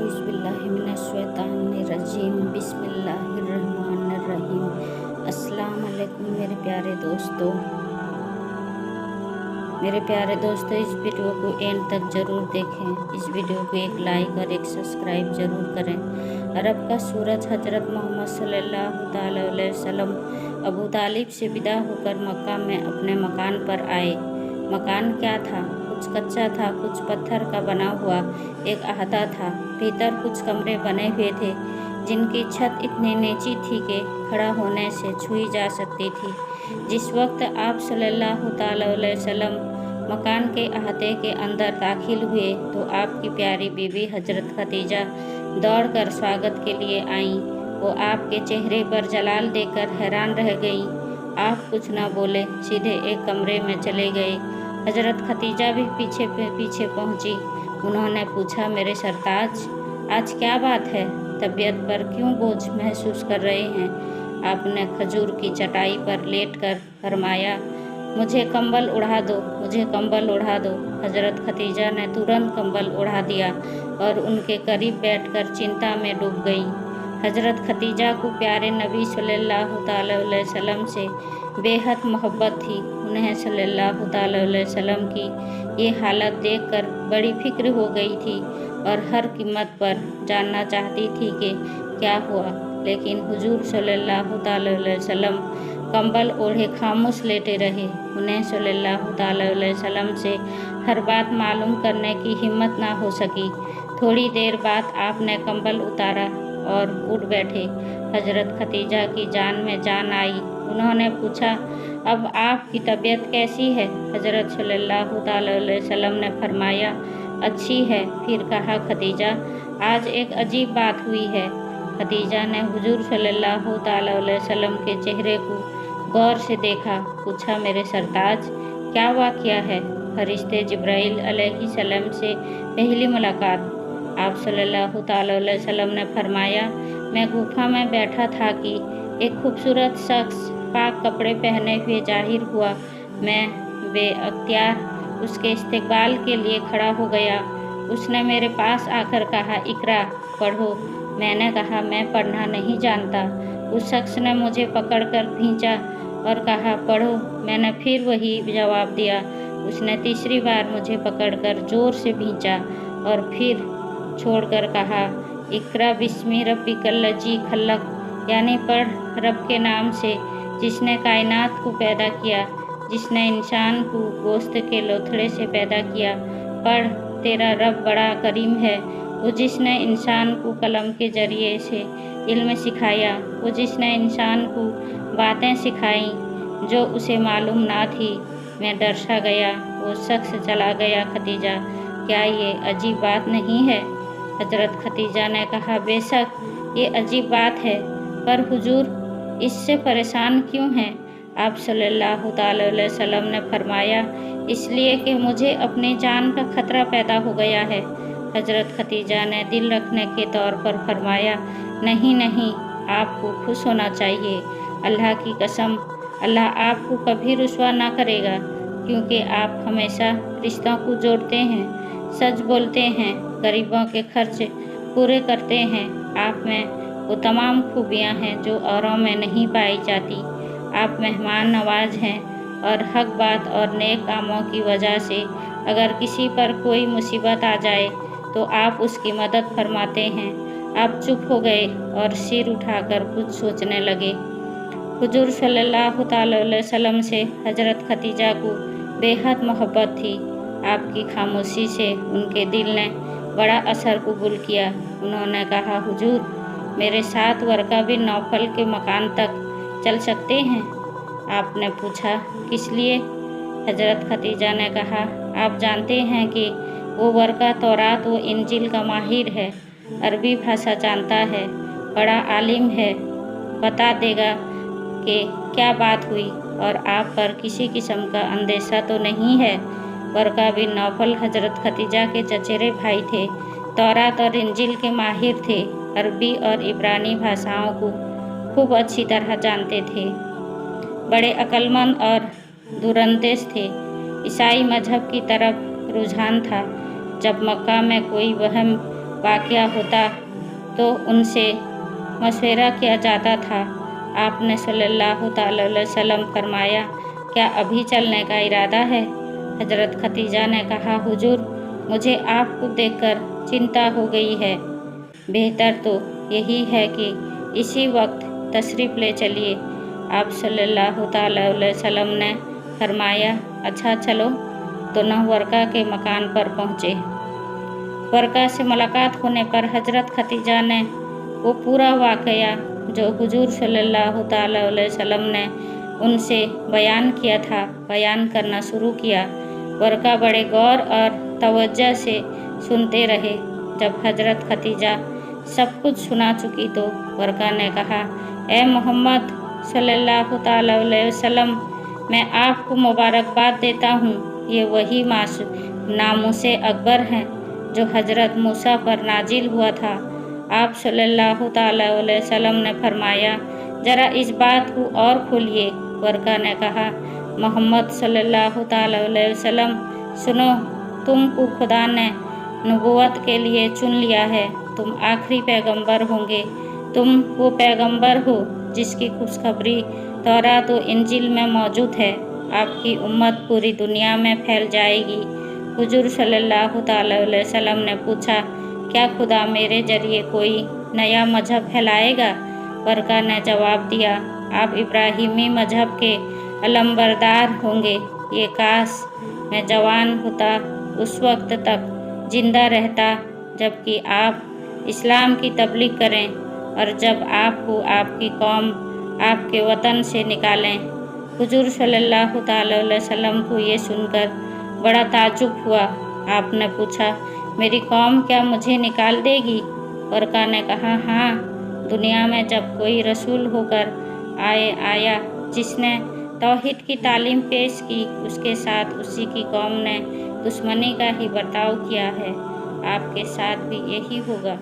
औज़ुबिल्लाहिमिनश्शैतानिर्रजीम बिस्मिल्लाहिर्रहमानिर्रहीम। अस्सलाम वालेकुम मेरे प्यारे दोस्तों, इस वीडियो को एंड तक ज़रूर देखें। इस वीडियो को एक लाइक और एक सब्सक्राइब ज़रूर करें। अरब का सूरज हज़रत मोहम्मद सल्लल्लाहु ताला अलैहि वसल्लम अबू तालिब से विदा होकर मक्का में अपने मकान पर आए। मकान क्या था? कुछ कच्चा था, कुछ पत्थर का बना हुआ एक अहाता था। भीतर कुछ कमरे बने हुए थे जिनकी छत इतनी नीची थी कि खड़ा होने से छुई जा सकती थी। जिस वक्त आप सल्लल्लाहु ताला अलैहि वसल्लम मकान के अहाते के अंदर दाखिल हुए तो आपकी प्यारी बीवी हजरत खदीजा दौड़कर स्वागत के लिए आईं। वो आपके चेहरे पर जलाल देखकर हैरान रह गईं। आप कुछ न बोले, सीधे एक कमरे में चले गए। हजरत खदीजा भी पीछे पहुंची। उन्होंने पूछा, मेरे सरताज, आज क्या बात है? तबीयत पर क्यों बोझ महसूस कर रहे हैं? आपने खजूर की चटाई पर लेटकर फरमाया, मुझे कंबल उड़ा दो, मुझे कंबल उड़ा दो। हजरत खदीजा ने तुरंत कंबल उड़ा दिया और उनके करीब बैठकर चिंता में डूब गईं। हजरत खदीजा को प्यारे नबी सल्लल्लाहु ताला अलैहि वसल्लम से बेहद मोहब्बत थी। उन्हें सल्लल्लाहु ताला अलैहि वसल्लम की ये हालत देखकर बड़ी फिक्र हो गई थी और हर कीमत पर जानना चाहती थी कि क्या हुआ। लेकिन हुजूर सल्लल्लाहु ताला अलैहि वसल्लम कंबल ओढ़े खामोश लेटे रहे। उन्हें सल्लल्लाहु ताला अलैहि वसल्लम से हर बात मालूम करने की हिम्मत ना हो सकी। थोड़ी देर बाद आपने कंबल उतारा और उठ बैठे। हजरत खदीजा की जान में जान आई। उन्होंने पूछा, अब आपकी तबीयत कैसी है? हजरत सल्लल्लाहु ताला अलैहि वसल्लम ने फरमाया, अच्छी है। फिर कहा, खदीजा, आज एक अजीब बात हुई है। खदीजा ने हुजूर सल्लल्लाहु ताला अलैहि वसल्लम के चेहरे को गौर से देखा। पूछा, मेरे सरताज, क्या वाक़या है? फरिश्ते जिब्राइल अलैहिस्सलाम से पहली मुलाकात। आप सल्लल्लाहु ताला अलैहि वसल्लम ने फरमाया, मैं गुफा में बैठा था कि एक खूबसूरत शख्स पाक कपड़े पहने हुए जाहिर हुआ। मैं बेअख्तियार उसके इस्तकबाल के लिए खड़ा हो गया। उसने मेरे पास आकर कहा, इकरा, पढ़ो। मैंने कहा, मैं पढ़ना नहीं जानता। उस शख्स ने मुझे पकड़कर खींचा और कहा, पढ़ो। मैंने फिर वही जवाब दिया। उसने तीसरी बार मुझे पकड़कर जोर से खींचा और फिर छोड़कर कहा, इकरा बिस्मि रब्बिकल्लज़ी खल्लक़, यानी पढ़ रब के नाम से जिसने कायनात को पैदा किया, जिसने इंसान को गोश्त के लोथड़े से पैदा किया। पढ़, तेरा रब बड़ा करीम है। वो जिसने इंसान को कलम के ज़रिए से इल्म सिखाया, वो जिसने इंसान को बातें सिखाईं जो उसे मालूम ना थी। मैं डर सा गया। वो शख्स चला गया। खदीजा, क्या ये अजीब बात नहीं है? हजरत खदीजा ने कहा, बेशक ये अजीब बात है, पर हुजूर इससे परेशान क्यों हैं? आप सल्लल्लाहु ताला अलैहि वसल्लम ने फरमाया, इसलिए कि मुझे अपनी जान का खतरा पैदा हो गया है। हजरत खदीजा ने दिल रखने के तौर पर फरमाया, नहीं नहीं, आपको खुश होना चाहिए। अल्लाह की कसम, अल्लाह आपको कभी रुसवा ना करेगा, क्योंकि आप हमेशा रिश्तों को जोड़ते हैं, सच बोलते हैं, गरीबों के खर्च पूरे करते हैं। आप में वो तमाम खूबियाँ हैं जो औरों में नहीं पाई जाती। आप मेहमान नवाज हैं और हक बात और नेक कामों की वजह से अगर किसी पर कोई मुसीबत आ जाए तो आप उसकी मदद फरमाते हैं। आप चुप हो गए और सिर उठाकर कुछ सोचने लगे। हुजूर सल्लल्लाहु ताला अलैहि वसल्लम से हजरत खदीजा को बेहद मोहब्बत थी। आपकी खामोशी से उनके दिल ने बड़ा असर कबूल किया। उन्होंने कहा, हुजूर, मेरे साथ वर्का बिन नौफल के मकान तक चल सकते हैं? आपने पूछा, किस लिए? हजरत खदीजा ने कहा, आप जानते हैं कि वो वर्का तौरात व इंजिल का माहिर है, अरबी भाषा जानता है, बड़ा आलिम है, बता देगा कि क्या बात हुई और आप पर किसी किस्म का अंदेशा तो नहीं है। वर्का बिन नौफल हजरत खदीजा के चचेरे भाई थे, तौरात और इंजिल के माहिर थे, अरबी और इब्रानी भाषाओं को खूब अच्छी तरह जानते थे, बड़े अक्लमंद और दूरंदेश थे। ईसाई मजहब की तरफ रुझान था। जब मक्का में कोई वहम वाक़या होता तो उनसे मशवरा किया जाता था। आपने सल्लल्लाहु अलैहि वसल्लम फरमाया, क्या अभी चलने का इरादा है? हज़रत खदीजा ने कहा, हुजूर, मुझे आपको देखकर चिंता हो गई है। बेहतर तो यही है कि इसी वक्त तशरीफ़ ले चलिए। आप सल्लल्लाहु अलैहि वसल्लम ने फरमाया, अच्छा चलो। दोनों वर्का के मकान पर पहुँचे। वर्का से मुलाकात होने पर हज़रत खदीजा ने वो पूरा वाक़या जो हुजूर सल्लल्लाहु अलैहि वसल्लम ने उनसे बयान किया था, बयान करना शुरू किया। वर्का बड़े गौर और तवज्जो से सुनते रहे। जब हज़रत खदीजा सब कुछ सुना चुकी तो वर्का ने कहा, ए मोहम्मद सल्लल्लाहु अलैहि वसल्लम, मैं आपको मुबारकबाद देता हूँ। ये वही नामूसे अकबर हैं जो हज़रत मूसा पर नाजिल हुआ था। आप सल्लल्लाहु अलैहि वसल्लम ने फरमाया, ज़रा इस बात को और खोलिए। वर्का ने कहा, मोहम्मद सल्लल्लाहु अलैहि वसल्लम, सुनो, तुमको खुदा ने नबूवत के लिए चुन लिया है। तुम आखिरी पैगंबर होंगे। तुम वो पैगंबर हो जिसकी खुशखबरी तौरात और इंजील में मौजूद है। आपकी उम्मत पूरी दुनिया में फैल जाएगी। हुजूर सल्लल्लाहु अलैहि वसल्लम ने पूछा, क्या खुदा मेरे जरिए कोई नया मजहब फैलाएगा? वर्का ने जवाब दिया, आप इब्राहिमी मजहब के अलमबरदार होंगे। ये काश मैं जवान होता, उस वक्त तक जिंदा रहता जबकि आप इस्लाम की तबलीग करें और जब आपको आपकी कौम आपके वतन से निकालें। हुजूर सल्लल्लाहु अलैहि वसल्लम को ये सुनकर बड़ा ताज्जुब हुआ। आपने पूछा, मेरी कौम क्या मुझे निकाल देगी? वर्का ने कहा, हाँ, दुनिया में जब कोई रसूल होकर आया जिसने तौहीद की तालीम पेश की, उसके साथ उसी की कौम ने दुश्मनी का ही बर्ताव किया है। आपके साथ भी यही होगा।